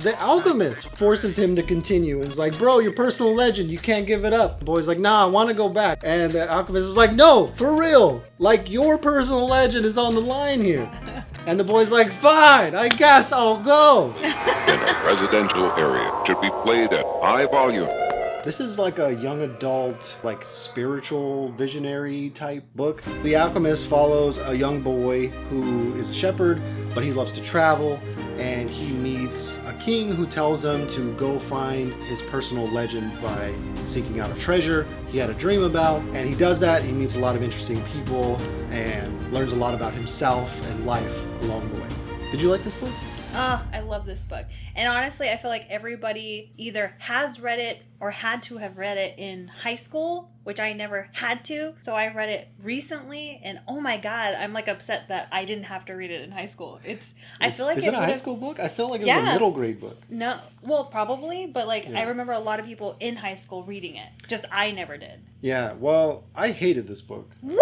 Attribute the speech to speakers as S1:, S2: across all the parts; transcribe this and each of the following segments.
S1: The alchemist forces him to continue and is like, bro, your personal legend, you can't give it up. The boy's like, nah, I want to go back. And the alchemist is like, no, for real. Like, your personal legend is on the line here. And the boy's like, fine, I guess I'll go.
S2: In a residential area, should be played at high volume.
S1: This is like a young adult, like spiritual visionary type book. The Alchemist follows a young boy who is a shepherd, but he loves to travel, and he meets a king who tells him to go find his personal legend by seeking out a treasure he had a dream about, and he does that. He meets a lot of interesting people and learns a lot about himself and life along the way. Did you like this book?
S3: Oh, I love this book. And honestly, I feel like everybody either has read it or had to have read it in high school, which I never had to. So I read it recently, and oh my God, I'm like upset that I didn't have to read it in high school. I feel like
S1: is it a high school book? I feel like it was a middle grade book.
S3: No, well, probably, but I remember a lot of people in high school reading it. Just I never did.
S1: Yeah, well, I hated this book.
S3: What?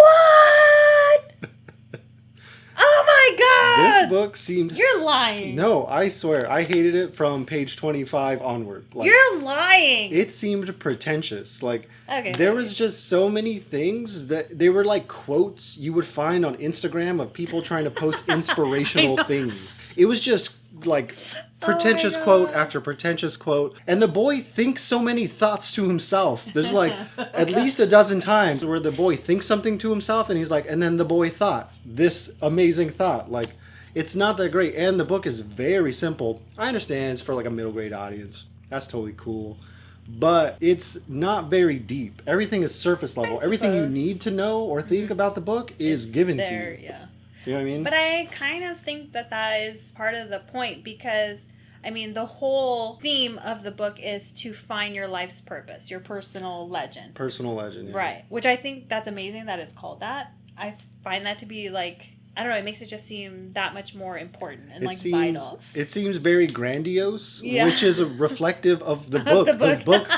S3: Oh my God!
S1: This book seems...
S3: You're lying.
S1: No, I swear. I hated it from page 25 onward.
S3: You're lying.
S1: It seemed pretentious.
S3: Okay,
S1: there was just so many things that they were like quotes you would find on Instagram of people trying to post inspirational things. It was just like pretentious quote after pretentious quote. And the boy thinks so many thoughts to himself. There's like at least a dozen times where the boy thinks something to himself and he's like, and then the boy thought this amazing thought. Like, it's not that great. And the book is very simple. I understand it's for like a middle grade audience. That's totally cool. But it's not very deep. Everything is surface level. Everything you need to know or think about the book is given to you.
S3: Yeah.
S1: You know what I mean?
S3: But I kind of think that is part of the point because, I mean, the whole theme of the book is to find your life's purpose, your personal legend.
S1: Personal legend. Yeah.
S3: Right. Which I think that's amazing that it's called that. I find that to be like, I don't know, it makes it just seem that much more important and vital.
S1: It seems very grandiose,
S3: yeah.
S1: which is reflective of the book. The book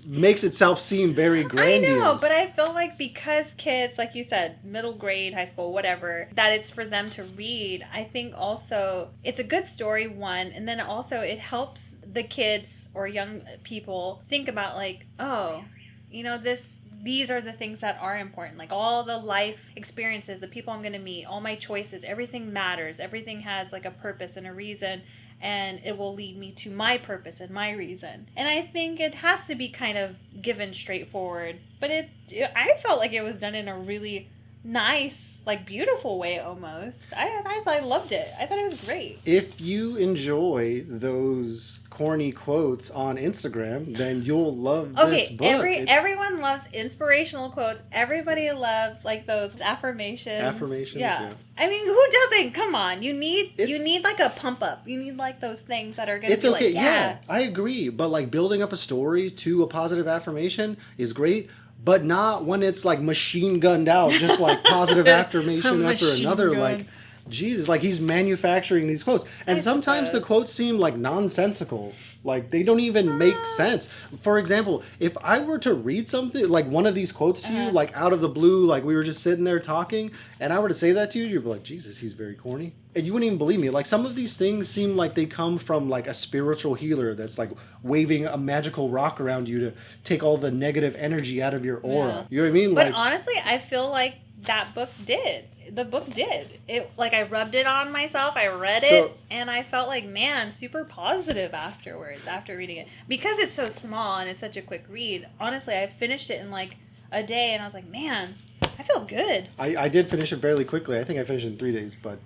S1: makes itself seem very grandiose.
S3: I know, but I feel like because kids, like you said, middle grade, high school, whatever, that it's for them to read. I think also it's a good story, one, and then also it helps the kids or young people think about like, oh, you know, these are the things that are important. Like all the life experiences, the people I'm going to meet, all my choices, everything matters. Everything has like a purpose and a reason, and it will lead me to my purpose and my reason. And I think it has to be kind of given straightforward, but I felt like it was done in a really nice, like beautiful way almost. I loved it. I thought it was great.
S1: If you enjoy those corny quotes on Instagram, then you'll love this book.
S3: Everyone loves inspirational quotes. Everybody loves like those affirmations. Yeah. I mean, who doesn't? Come on. You need like a pump up. You need like those things that are going to be
S1: okay.
S3: Like, yeah,
S1: I agree. But like building up a story to a positive affirmation is great. But not when it's like machine gunned out, just like positive affirmation after another. Gun. Like, Jesus, like he's manufacturing these quotes. And sometimes the quotes seem like nonsensical. Like they don't even make sense. For example, if I were to read something, like one of these quotes to you, like out of the blue, like we were just sitting there talking, and I were to say that to you, you'd be like, Jesus, he's very corny. And you wouldn't even believe me. Like some of these things seem like they come from like a spiritual healer that's like waving a magical rock around you to take all the negative energy out of your aura. Yeah. You know what I mean?
S3: But honestly, I feel like that book did. The book did. It like I rubbed it on myself. I read it and I felt like, man, super positive afterwards after reading it. Because it's so small and it's such a quick read. Honestly, I finished it in like a day and I was like, man, I feel good.
S1: I did finish it fairly quickly. I think I finished it in 3 days, but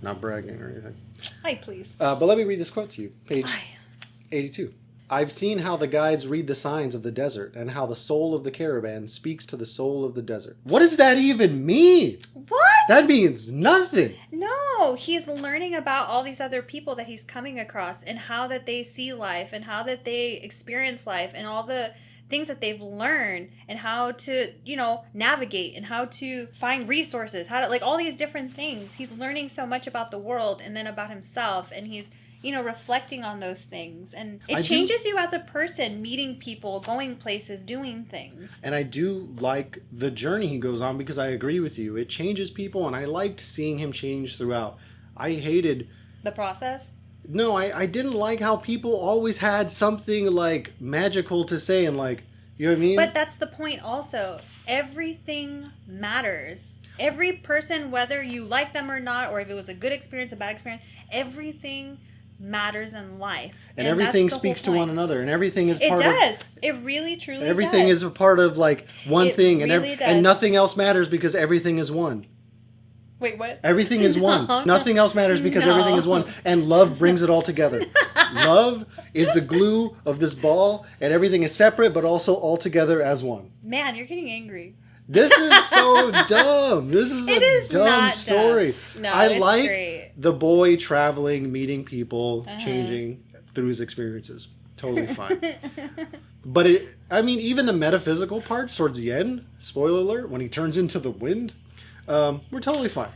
S1: not bragging or anything.
S3: Hi, please.
S1: But let me read this quote to you. Page 82. I've seen how the guides read the signs of the desert and how the soul of the caravan speaks to the soul of the desert. What does that even mean?
S3: What?
S1: That means nothing.
S3: No, he's learning about all these other people that he's coming across and how that they see life and how that they experience life and all the things that they've learned and how to, navigate and how to find resources, how to, like all these different things. He's learning so much about the world and then about himself, and he's reflecting on those things. And it changes you as a person, meeting people, going places, doing things.
S1: And I do like the journey he goes on because I agree with you. It changes people, and I liked seeing him change throughout. I hated...
S3: The process?
S1: No, I didn't like how people always had something like magical to say and like, you know what I mean?
S3: But that's the point also. Everything matters. Every person, whether you like them or not, or if it was a good experience, a bad experience, everything matters in life.
S1: And everything speaks to one another, and everything is part of...
S3: It does. It really, truly
S1: everything
S3: does.
S1: is a part of like one thing,
S3: really
S1: and
S3: does.
S1: and nothing else matters because everything is one.
S3: Wait, what?
S1: Everything is one.
S3: No.
S1: Nothing else matters because
S3: No.
S1: everything is one. And love brings it all together. Love is the glue of this ball, and everything is separate but also all together as one.
S3: Man, you're getting angry.
S1: This is so dumb. This is a dumb
S3: not
S1: story.
S3: dumb. No,
S1: I
S3: it's
S1: like
S3: great.
S1: the boy traveling, meeting people, changing through his experiences. Totally fine. But even the metaphysical parts towards the end, spoiler alert, when he turns into the wind, we're totally fine.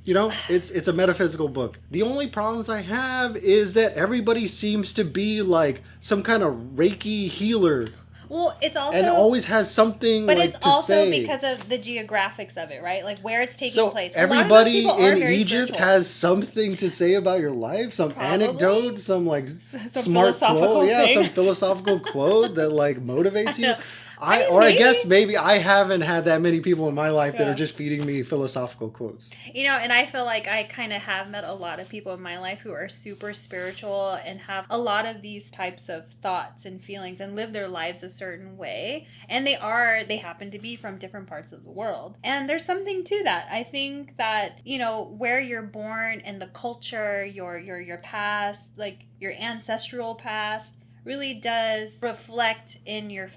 S1: You know, it's a metaphysical book. The only problems I have is that everybody seems to be like some kind of Reiki healer.
S3: Well, it's also...
S1: And always has something
S3: But
S1: like
S3: it's
S1: to
S3: also
S1: say.
S3: because of the geographics of it, right? Like where it's taking
S1: So
S3: place.
S1: everybody in
S3: very
S1: Egypt
S3: spiritual.
S1: has something to say about your life, some
S3: Probably.
S1: anecdote, some like
S3: Some
S1: smart
S3: philosophical
S1: quote,
S3: thing.
S1: some philosophical quote that like motivates you.
S3: know.
S1: I guess maybe I haven't had that many people in my life that
S3: Yeah.
S1: are just feeding me philosophical quotes.
S3: You know, and I feel like I kind of have met a lot of people in my life who are super spiritual and have a lot of these types of thoughts and feelings and live their lives a certain way. And they happen to be from different parts of the world. And there's something to that. I think that, you know, where you're born and the culture, your past, like your ancestral past, really does reflect in your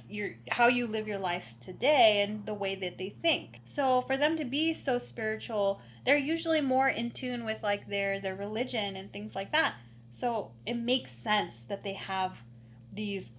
S3: how you live your life today and the way that they think. So for them to be so spiritual, they're usually more in tune with like their religion and things like that. So it makes sense that they have these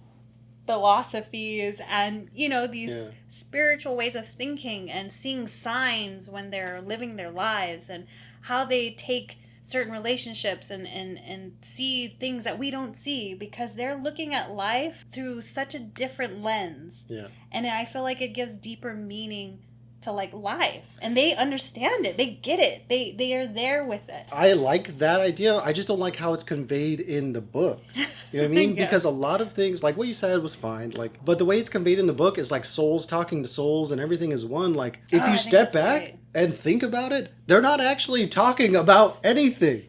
S3: philosophies and, you know, these spiritual ways of thinking and seeing signs when they're living their lives and how they take certain relationships and see things that we don't see because they're looking at life through such a different lens.
S1: Yeah.
S3: And I feel like it gives deeper meaning to like life. And they understand it. They get it. They are there with it.
S1: I like that idea. I just don't like how it's conveyed in the book. You know what I mean?
S3: Yes.
S1: Because a lot of things, like what you said was fine. Like, but the way it's conveyed in the book is like souls talking to souls and everything is one. Like, if
S3: I
S1: you
S3: think
S1: step
S3: that's
S1: back
S3: great.
S1: and think about it, they're not actually talking about anything.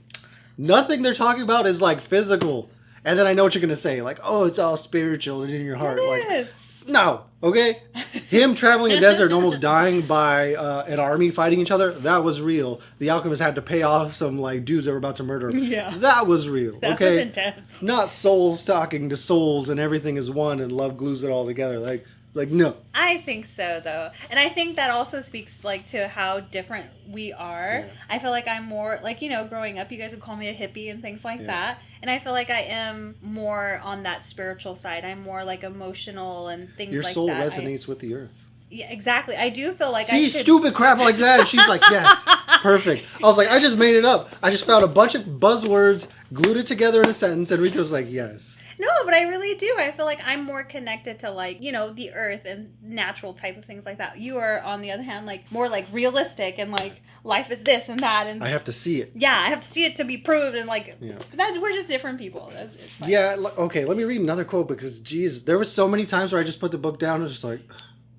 S1: Nothing they're talking about is like physical. And then I know what you're going to say. Like, oh, it's all spiritual and in your heart.
S3: It
S1: Like,
S3: is.
S1: no, okay? Him traveling a desert and almost dying by an army fighting each other, that was real. The Alchemist had to pay off some like dudes that were about to murder him.
S3: Yeah.
S1: That was real,
S3: That
S1: okay?
S3: was intense.
S1: Not souls talking to souls and everything is one and love glues it all together. Like no.
S3: I think so, though. And I think that also speaks, like, to how different we are.
S1: Yeah.
S3: I feel like I'm more, like, you know, growing up, you guys would call me a hippie and things like that. And I feel like I am more on that spiritual side. I'm more, like, emotional and things
S1: Your
S3: like
S1: soul
S3: that.
S1: resonates with the earth.
S3: Yeah, exactly. I do feel like
S1: See,
S3: I should...
S1: stupid crap like that. And she's like, yes, perfect. I was like, I just made it up. I just found a bunch of buzzwords, glued it together in a sentence, and Rita was like, yes.
S3: No, but I really do. I feel like I'm more connected to, like, you know, the earth and natural type of things like that. You are, on the other hand, like, more, like, realistic and, like, life is this and that. And
S1: I have to see it.
S3: yeah, I have to see it to be proved. And, like,
S1: Yeah.
S3: we're just different people. It's fine.
S1: Yeah, okay, let me read another quote because, geez, there were so many times where I just put the book down and was just like,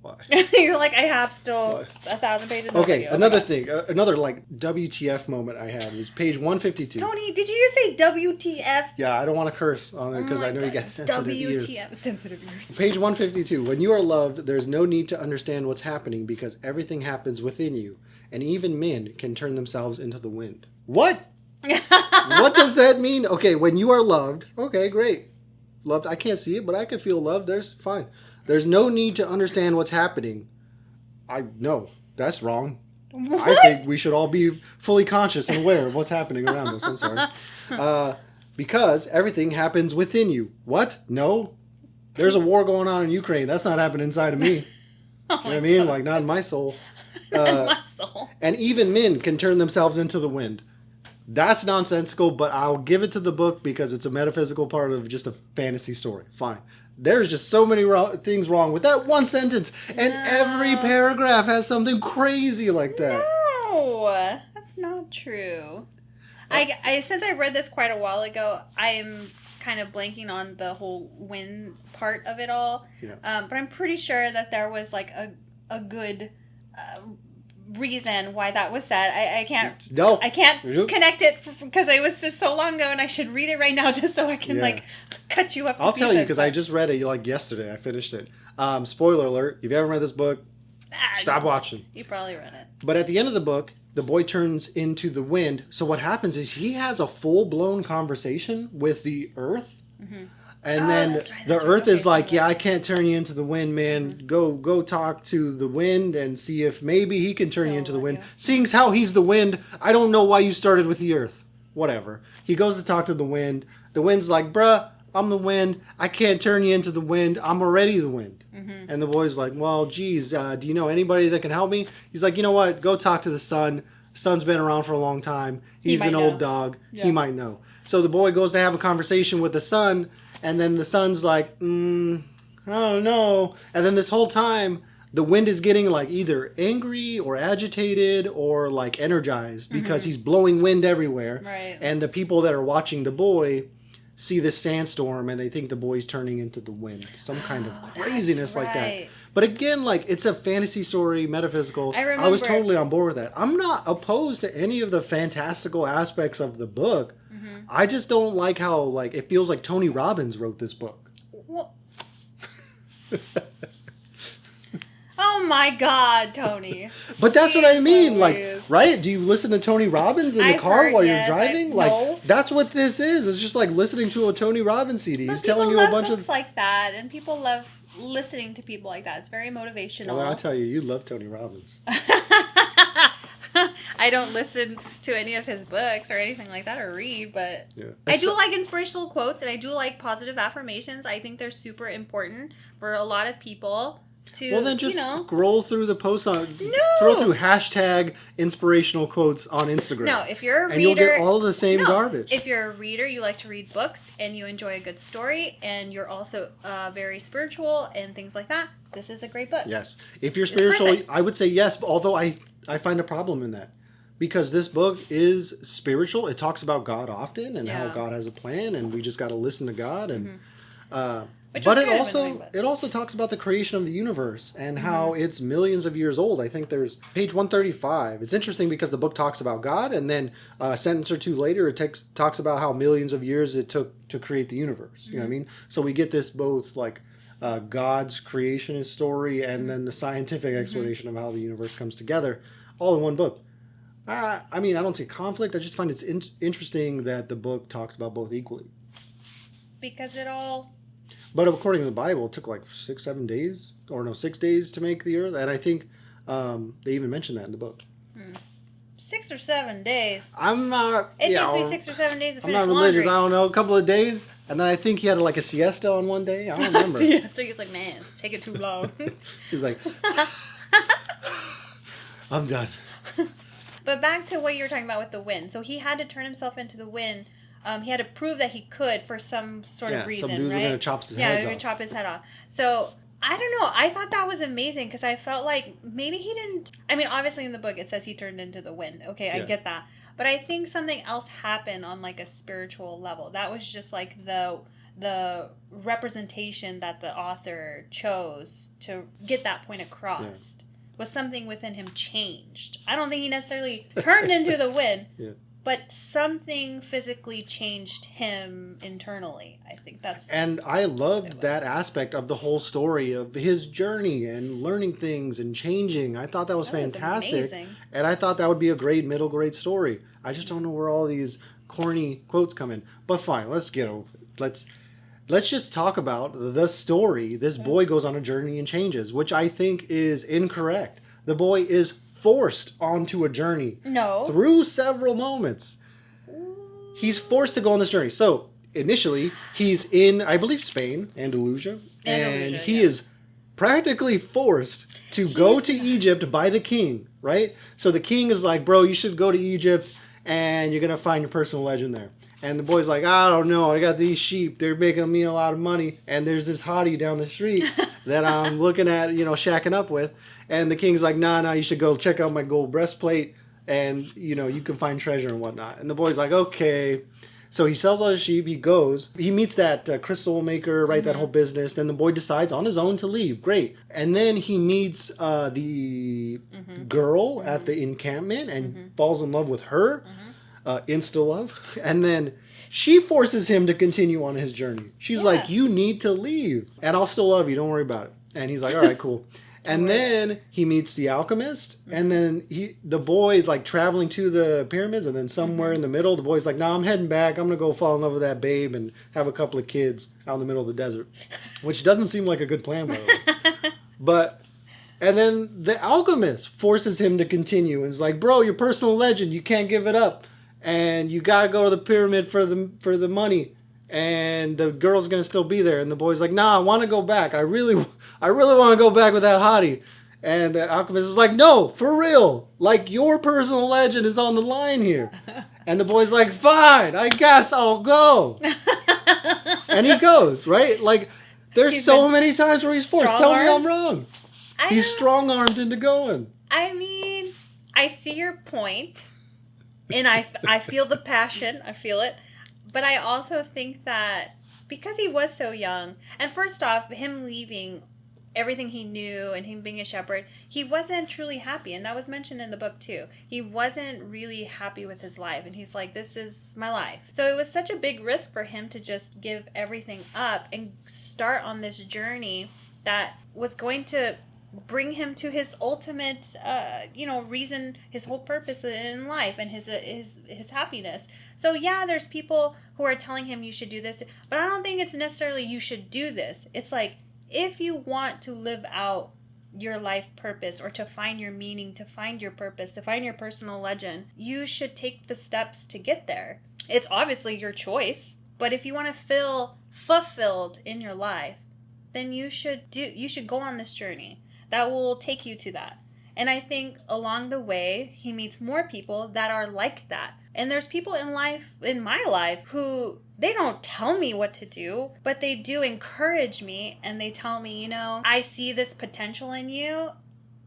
S1: why?
S3: You're like, I have still 1,000 pages.
S1: Okay,
S3: of
S1: another thing, another like WTF moment I had was page 152.
S3: Tony, did you just say WTF?
S1: Yeah, I don't want to curse on it because I know you got sensitive ears.
S3: WTF, sensitive ears.
S1: Page 152. When you are loved, there's no need to understand what's happening because everything happens within you, and even men can turn themselves into the wind. What? What does that mean? Okay, when you are loved, okay, great. Loved, I can't see it, but I can feel love. There's fine. There's no need to understand what's happening. No, that's wrong.
S3: What?
S1: I think we should all be fully conscious and aware of what's happening around us. I'm sorry. Because everything happens within you. What? No. There's a war going on in Ukraine. That's not happening inside of me. You know what I mean? Like, not in my soul.
S3: My soul.
S1: And even men can turn themselves into the wind. That's nonsensical, but I'll give it to the book because it's a metaphysical part of just a fantasy story. Fine. There's just so many things wrong with that one sentence, and every paragraph has something crazy like that.
S3: No, that's not true. I since I read this quite a while ago, I'm kind of blanking on the whole wind part of it all.
S1: Yeah.
S3: But I'm pretty sure that there was like a good reason why that was said. I can't connect it because it was just so long ago, and I should read it right now just so I can like cut you up.
S1: I'll tell you because I just read it like yesterday. I finished it. Spoiler alert: if you haven't read this book, stop watching.
S3: You probably read it.
S1: But at the end of the book, the boy turns into the wind. So what happens is he has a full-blown conversation with the earth. Mm-hmm. And then the earth is like, I can't turn you into the wind, man. Mm-hmm. Go talk to the wind and see if maybe he can turn you into the wind. Seeing as how he's the wind, I don't know why you started with the earth. Whatever. He goes to talk to the wind. The wind's like, bruh, I'm the wind. I can't turn you into the wind. I'm already the wind. Mm-hmm. And the boy's like, well, geez, do you know anybody that can help me? He's like, you know what? Go talk to the sun. Sun's been around for a long time. He's an old dog. Yeah. He might know. So the boy goes to have a conversation with the sun. And then the sun's like, I don't know. And then this whole time, the wind is getting like either angry or agitated or like energized because he's blowing wind everywhere.
S3: Right.
S1: And the people that are watching the boy see this sandstorm and they think the boy's turning into the wind. Some kind of craziness like that. But again, like it's a fantasy story, metaphysical. I was totally on board with that. I'm not opposed to any of the fantastical aspects of the book. I just don't like how like it feels like Tony Robbins wrote this book.
S3: Well, oh my God, Tony!
S1: But that's what I mean, like, right? Do you listen to Tony Robbins in the car while you're driving?
S3: No.
S1: That's what this is. It's just like listening to a Tony Robbins CD.
S3: But
S1: he's telling you a bunch of
S3: like that, and people love listening to people like that. It's very motivational.
S1: Well, I'll tell you, you love Tony Robbins.
S3: I don't listen to any of his books or anything like that or read, but I do like inspirational quotes and I do like positive affirmations. I think they're super important for a lot of people to,
S1: well, then just scroll through the posts scroll through hashtag inspirational quotes on Instagram.
S3: No, if you're a reader.
S1: And you'll get all the same garbage.
S3: If you're a reader, you like to read books and you enjoy a good story and you're also very spiritual and things like that, this is a great book.
S1: Yes. If you're spiritual, I would say yes, although I find a problem in that. Because this book is spiritual. It talks about God often and how God has a plan and we just got to listen to God. And but it also talks about the creation of the universe and how it's millions of years old. I think there's page 135. It's interesting because the book talks about God and then a sentence or two later it talks about how millions of years it took to create the universe. You know what I mean? So we get this both like God's creationist story and then the scientific explanation of how the universe comes together all in one book. I mean, I don't see conflict. I just find it's interesting that the book talks about both equally.
S3: Because it all...
S1: But according to the Bible, it took like 6 days to make the earth. And I think they even mention that in the book.
S3: 6 or 7 days.
S1: I'm not...
S3: It takes me 6 or 7 days to finish
S1: laundry. I'm not religious. I don't know. A couple of days. And then I think he had like a siesta on one day. I don't remember.
S3: So he's like, man, it's taking too long.
S1: He's like, I'm done.
S3: But back to what you were talking about with the wind. So he had to turn himself into the wind. He had to prove that he could for some sort of reason,
S1: some dudes
S3: right?
S1: were going to chop his head off.
S3: Yeah, they were going to chop his head off. So, I don't know. I thought that was amazing because I felt like maybe he didn't... I mean, obviously in the book it says he turned into the wind. Okay, I get that. But I think something else happened on like a spiritual level. That was just like the representation that the author chose to get that point across. Yeah. Was something within him changed. I don't think he necessarily turned into the wind, but something physically changed him internally. I think that's... And
S1: I loved that aspect of the whole story of his journey and learning things and changing. I thought that was fantastic. Amazing. And I thought that would be a great middle grade story. I just don't know where all these corny quotes come in. But fine, let's get over it. Let's just talk about the story. This boy goes on a journey and changes, which I think is incorrect. The boy is forced onto a journey. No. Through several moments. He's forced to go on this journey. So, initially, he's in, I believe, Spain, Andalusia. And he is practically forced to go to Egypt by the king, right? So the king is like, bro, you should go to Egypt and you're going to find your personal legend there. And the boy's like, I don't know. I got these sheep. They're making me a lot of money. And there's this hottie down the street that I'm looking at, shacking up with. And the king's like, nah, you should go check out my gold breastplate. and you can find treasure and whatnot. And the boy's like, okay. So he sells all his sheep. He goes. He meets that crystal maker, right? That whole business. Then the boy decides on his own to leave. Great. And then he meets the girl at the encampment and falls in love with her. Insta love. And then she forces him to continue on his journey. She's like, you need to leave. And I'll still love you. Don't worry about it. And he's like, all right, cool. And then he meets the alchemist, and then the boy is like traveling to the pyramids, and then somewhere in the middle, the boy's like, "No, I'm heading back. I'm gonna go fall in love with that babe and have a couple of kids out in the middle of the desert," which doesn't seem like a good plan, by the way. And then the alchemist forces him to continue, and is like, "Bro, your personal legend. You can't give it up, and you gotta go to the pyramid for the money." And the girl's gonna still be there, and the boy's like, "Nah, I want to go back. I really want to go back with that hottie." And the alchemist is like, "No, for real. Like, your personal legend is on the line here." And the boy's like, "Fine, I guess I'll go." And he goes, right? Like, there's so many times where he's forced. Tell me I'm wrong. He's strong-armed into going.
S3: I mean, I see your point, and I feel the passion. I feel it. But I also think that because he was so young, and first off, him leaving everything he knew and him being a shepherd, he wasn't truly happy. And that was mentioned in the book too. He wasn't really happy with his life. And he's like, this is my life. So it was such a big risk for him to just give everything up and start on this journey that was going to bring him to his ultimate, reason, his whole purpose in life and his happiness. So yeah, there's people who are telling him you should do this, but I don't think it's necessarily you should do this. It's like, if you want to live out your life purpose or to find your meaning, to find your purpose, to find your personal legend, you should take the steps to get there. It's obviously your choice, but if you want to feel fulfilled in your life, then you should go on this journey that will take you to that. And I think along the way, he meets more people that are like that. And there's people in my life, who they don't tell me what to do, but they do encourage me, and they tell me, I see this potential in you.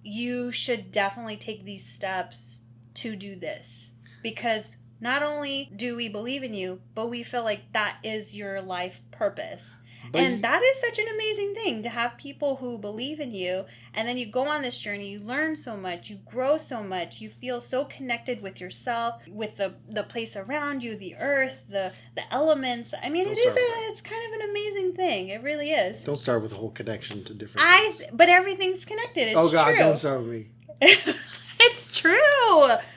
S3: You should definitely take these steps to do this. Because not only do we believe in you, but we feel like that is your life purpose. And that is such an amazing thing, to have people who believe in you, and then you go on this journey, you learn so much, you grow so much, you feel so connected with yourself, with the place around you, the earth, the elements. I mean, it's kind of an amazing thing. It really is.
S1: Don't start with the whole connection to different things.
S3: But everything's connected. It's true.
S1: Oh God, don't start with me.
S3: It's true.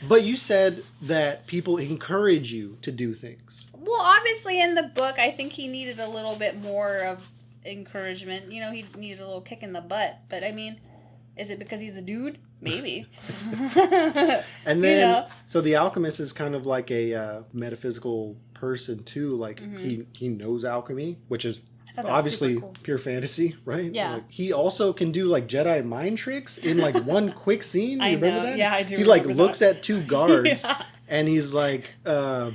S1: But you said that people encourage you to do things.
S3: Well, obviously in the book, I think he needed a little bit more of encouragement. He needed a little kick in the butt. But I mean, is it because he's a dude? Maybe.
S1: And then, so the alchemist is kind of like a metaphysical person too. Like he knows alchemy, which is obviously cool. Pure fantasy, right?
S3: Yeah.
S1: Like, he also can do like Jedi mind tricks in like one quick scene. You remember that?
S3: Yeah, I do.
S1: He like looks at two guards. And he's like,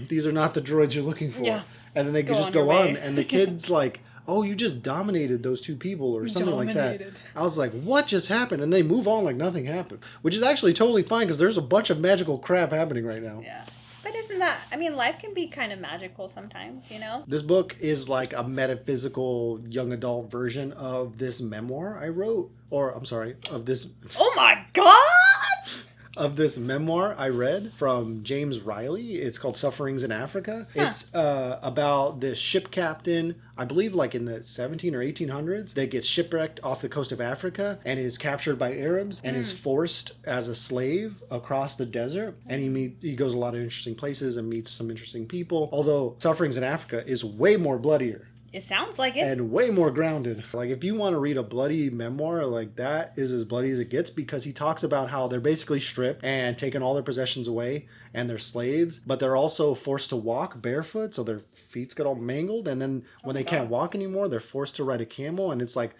S1: these are not the droids you're looking for. Yeah. And then they just go on. And the kid's like, oh, you just dominated those two people or something like that. I was like, what just happened? And they move on like nothing happened. Which is actually totally fine because there's a bunch of magical crap happening right now.
S3: Yeah. But isn't that, life can be kind of magical sometimes,
S1: This book is like a metaphysical young adult version of this memoir I wrote. Or, I'm sorry, of this...
S3: Oh my God!
S1: Of this memoir I read from James Riley. It's called Sufferings in Africa. It's about this ship captain, I believe like in the 17 or 1800s, that gets shipwrecked off the coast of Africa and is captured by Arabs and is forced as a slave across the desert. And he goes a lot of interesting places and meets some interesting people. Although Sufferings in Africa is way more bloodier.
S3: It sounds like it.
S1: And way more grounded. Like, if you want to read a bloody memoir, like, that is as bloody as it gets, because he talks about how they're basically stripped and taken all their possessions away and they're slaves, but they're also forced to walk barefoot, so their feet get all mangled. And then when they can't walk anymore, they're forced to ride a camel, and it's like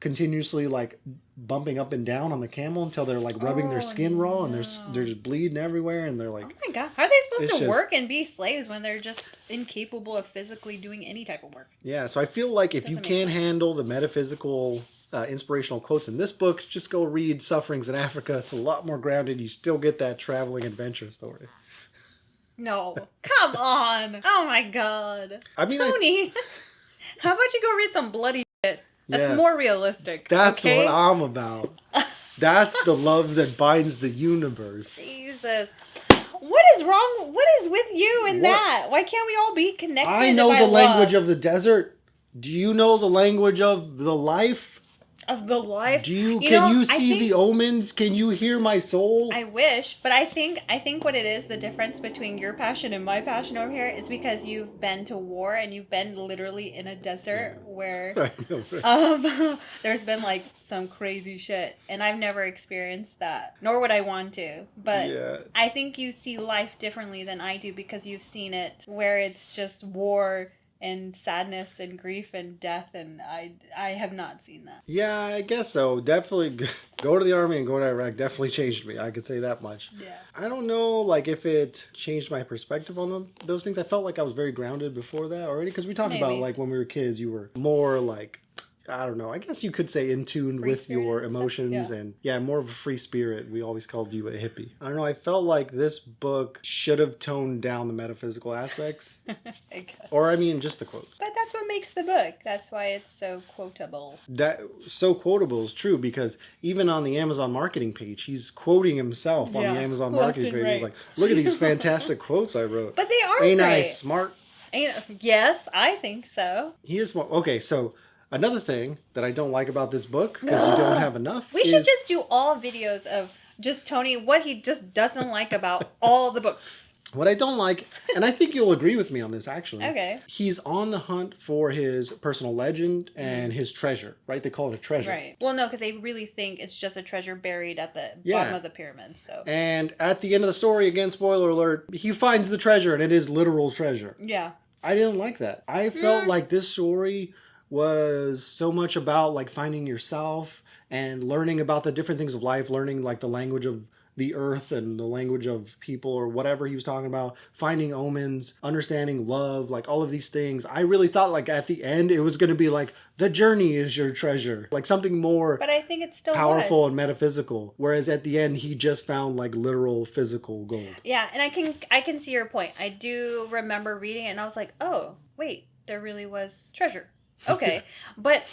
S1: continuously like bumping up and down on the camel until they're like rubbing their skin raw, and they're just bleeding everywhere, and they're like,
S3: oh my God, how are they supposed to work and be slaves when they're just incapable of physically doing any type of work?
S1: Yeah, so I feel like if you can't handle the metaphysical inspirational quotes in this book, just go read Sufferings in Africa. It's a lot more grounded. You still get that traveling adventure story.
S3: No. Come on. Oh my god.
S1: I mean,
S3: Tony, how about you go read some bloody shit? That's
S1: Yeah.
S3: more realistic.
S1: That's
S3: okay?
S1: what I'm about. That's the love that binds the universe.
S3: Jesus. What is wrong? What is with you and
S1: What?
S3: that? Why can't we all be connected?
S1: I know
S3: by
S1: the language
S3: love?
S1: of the desert. Do you know the language of the life?
S3: Of the life.
S1: Do you,
S3: know,
S1: can you
S3: I
S1: see
S3: think-
S1: the omens? Can you hear my soul?
S3: I wish, but I think what it is, the difference between your passion and my passion over here is because you've been to war and you've been literally in a desert where
S1: I know, right?
S3: there's been like some crazy shit, and I've never experienced that, nor would I want to. But
S1: Yeah.
S3: I think you see life differently than I do because you've seen it where it's just war and sadness and grief and death, and I have not seen that.
S1: Yeah, I guess so. Definitely go to the army and go to Iraq definitely changed me. I could say that much.
S3: Yeah.
S1: I don't know, like, if it changed my perspective on those things. I felt like I was very grounded before that already. Because we talked about,
S3: Maybe.
S1: like, when we were kids, you were more, like, I don't know. I guess you could say in tune
S3: Free
S1: with
S3: spirit
S1: your
S3: and stuff,
S1: emotions
S3: yeah.
S1: and, yeah, more of a free spirit. We always called you a hippie. I don't know. I felt like this book should have toned down the metaphysical aspects.
S3: I guess.
S1: Or, I mean, just the quotes.
S3: But that's what makes the book. That's why it's so quotable.
S1: That so quotable is true because even on the Amazon marketing page, he's quoting himself on
S3: Yeah,
S1: the Amazon
S3: left
S1: marketing
S3: and
S1: page.
S3: right.
S1: He's like, look at these fantastic quotes I wrote.
S3: But they are
S1: Ain't
S3: great.
S1: I smart?
S3: Yes, I think so.
S1: He is smart. Okay, so another thing that I don't like about this book, because you don't have enough,
S3: We should just do all videos of just Tony, what he just doesn't like about all the books.
S1: What I don't like, and I think you'll agree with me on this actually.
S3: Okay.
S1: He's on the hunt for his personal legend and his treasure, right? They call it a treasure.
S3: Right. Well, no, because they really think it's just a treasure buried at the
S1: Yeah.
S3: bottom of the pyramid. So
S1: And at the end of the story, again, spoiler alert, he finds the treasure and it is literal treasure.
S3: yeah.
S1: I didn't like that. I felt like this story was so much about like finding yourself and learning about the different things of life, learning like the language of the earth and the language of people or whatever he was talking about, finding omens, understanding love, like all of these things. I really thought like at the end it was going to be like the journey is your treasure, like something more
S3: But I think it still
S1: powerful
S3: was.
S1: and metaphysical. Whereas at the end he just found like literal physical gold.
S3: Yeah, and I can see your point. I do remember reading it and I was like, oh, wait, there really was treasure. Okay. But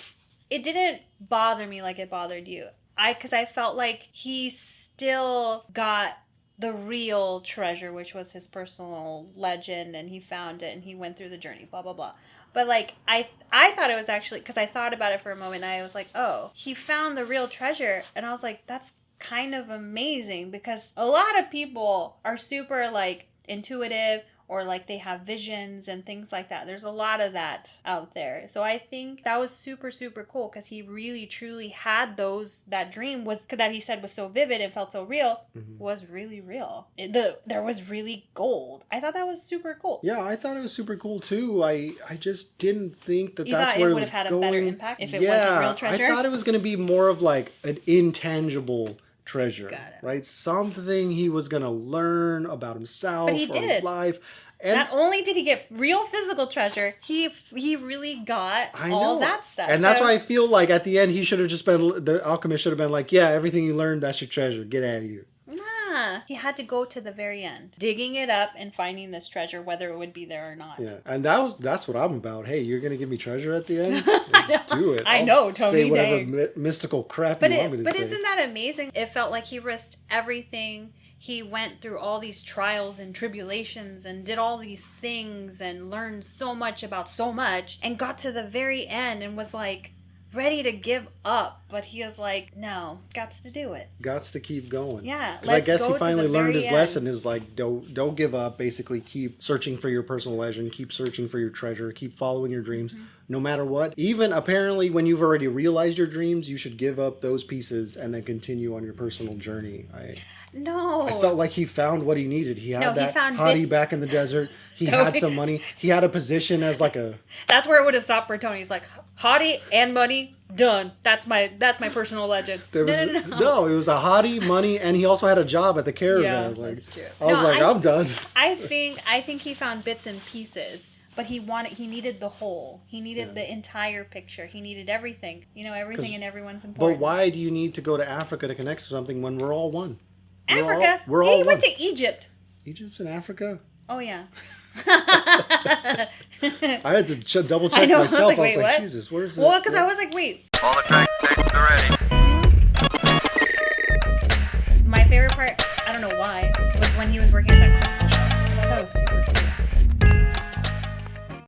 S3: it didn't bother me like it bothered you. Because I felt like he still got the real treasure, which was his personal legend, and he found it and he went through the journey, blah, blah, blah. But like, I thought it was actually, because I thought about it for a moment, and I was like, oh, he found the real treasure. And I was like, that's kind of amazing, because a lot of people are super like intuitive, or like they have visions and things like that. There's a lot of that out there. So I think that was super, super cool, because he really truly had that dream was that he said was so vivid and felt so real, was really real. There was really gold. I thought that was super cool.
S1: Yeah, I thought it was super cool too. I just didn't think that
S3: You
S1: that's
S3: thought
S1: where
S3: it
S1: it
S3: would
S1: was
S3: have had
S1: going.
S3: a better impact if it wasn't real treasure?
S1: I thought it was going to be more of like an intangible treasure,
S3: Got it.
S1: right? Something he was going to learn about himself
S3: But he
S1: or
S3: did.
S1: life. And
S3: Not only did he get real physical treasure, he really got
S1: I know.
S3: all that stuff.
S1: And that's
S3: So-
S1: why I feel like at the end he should have just been, the alchemist should have been like, yeah, everything you learned, that's your treasure. Get out of here.
S3: Nah, he had to go to the very end, digging it up and finding this treasure, whether it would be there or not.
S1: Yeah, and that's what I'm about. Hey, you're gonna give me treasure at the end? Let's do it.
S3: I
S1: I'll
S3: know, Tony,
S1: say whatever
S3: dang.
S1: mystical crap
S3: But
S1: you want me to say.
S3: isn't that amazing? It felt like he risked everything. He went through all these trials and tribulations and did all these things and learned so much about so much, and got to the very end and was like ready to give up, but he was like, no, gots to do it.
S1: Gots to keep going.
S3: Yeah,
S1: 'Cause I
S3: let's
S1: guess
S3: go
S1: he
S3: to
S1: finally
S3: the
S1: learned
S3: very
S1: his lesson.
S3: end.
S1: Is like don't give up. Basically, keep searching for your personal legend. Keep searching for your treasure. Keep following your dreams, no matter what. Even apparently, when you've already realized your dreams, you should give up those pieces and then continue on your personal journey.
S3: No.
S1: I felt like he found what he needed. He had
S3: No, he
S1: that
S3: found
S1: hottie
S3: bits-
S1: back in the desert. He
S3: Tony.
S1: had some money. He had a position as like a
S3: That's where it would have stopped for Tony. He's like, hottie and money, done. That's my personal legend.
S1: There was no, it was a hottie, money, and he also had a job at the caravan.
S3: Yeah,
S1: like,
S3: that's true.
S1: I was
S3: No,
S1: like, I'm done.
S3: I think he found bits and pieces, but he needed the whole. He needed the entire picture. He needed everything. Everything and everyone's important.
S1: But why do you need to go to Africa to connect to something when we're all one?
S3: Africa?
S1: We're all
S3: he went
S1: one.
S3: to Egypt.
S1: Egypt's in Africa?
S3: Oh, yeah.
S1: I had to double check
S3: I
S1: myself.
S3: was like, what?
S1: Jesus, where's the...
S3: Well, because I was like, wait.
S4: All the track stations are ready.
S3: My favorite part, I don't know why, was when he was working at that